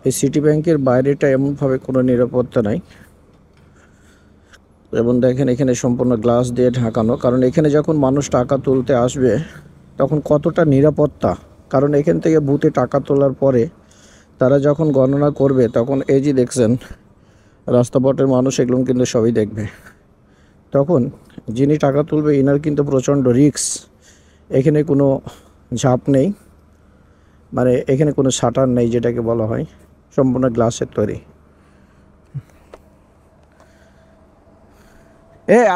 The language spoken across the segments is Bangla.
এই সিটি ব্যাংকের বাইরেটা এমনভাবে কোনো নিরাপত্তা নাই। এবং দেখেন এখানে সম্পূর্ণ গ্লাস দিয়ে ঢাকানো, কারণ এখানে যখন মানুষ টাকা তুলতে আসবে তখন কতটা নিরাপত্তা, কারণ এখান থেকে বুথে টাকা তোলার পরে তারা যখন গণনা করবে তখন এই যে দেখছেন রাস্তাপথের মানুষ এগুলো কিন্তু সবই দেখবে। তখন যিনি টাকা তুলবে ইনার কিন্তু প্রচণ্ড রিস্ক। এখানে কোনো ঝাঁপ নেই, মানে এখানে কোনো শাটার নেই যেটাকে বলা হয়, সম্পূর্ণ গ্লাসের তৈরি।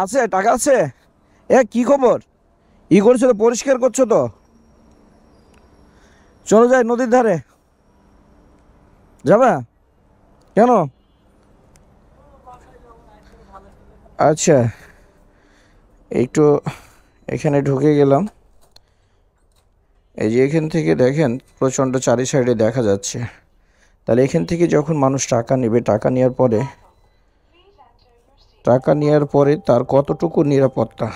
আছে টাকা আছে। কি খবর? করছো তো, পরিষ্কার করছো তো? চলো যাই নদীর ধারে। যাবা কেন? আচ্ছা, একটু এখানে ঢুকে গেলাম। এই যে এখান থেকে দেখেন প্রচণ্ড চারি সাইডে দেখা যাচ্ছে। তাহলে এখান থেকে যখন মানুষ টাকা নেবে, টাকা নেওয়ার পরে তার কতটুকু নিরাপত্তা,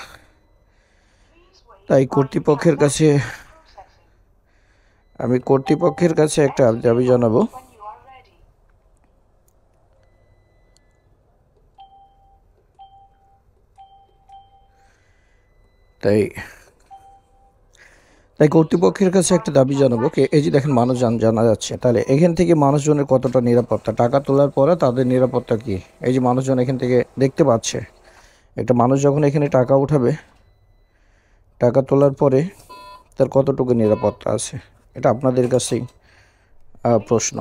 তাই কর্তৃপক্ষের কাছে একটা দাবি জানাবো। তাই তাই কর্তৃপক্ষের কাছে একটা দাবি জানাবো কি, এই যে দেখেন মানুষজন জানা যাচ্ছে, তাহলে এখান থেকে মানুষজনের কতটা নিরাপত্তা, টাকা তোলার পরে তাদের নিরাপত্তা কি। এই যে মানুষজন এখান থেকে দেখতে পাচ্ছে, একটা মানুষ যখন এখানে টাকা উঠাবে, টাকা তোলার পরে তার কতটুকু নিরাপত্তা আছে, এটা আপনাদের কাছেই প্রশ্ন।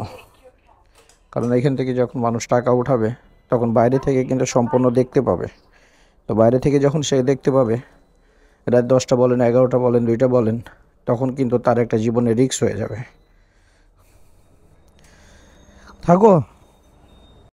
কারণ এখান থেকে যখন মানুষ টাকা উঠাবে তখন বাইরে থেকে কিন্তু সম্পূর্ণ দেখতে পাবে। তো বাইরে থেকে যখন সে দেখতে পাবে, রাত 10টা বলেন, 11টা বলেন, 2টা বলেন, তখন কিন্তু তার একটা জীবনে রিস্ক হয়ে যাবে। থাকো।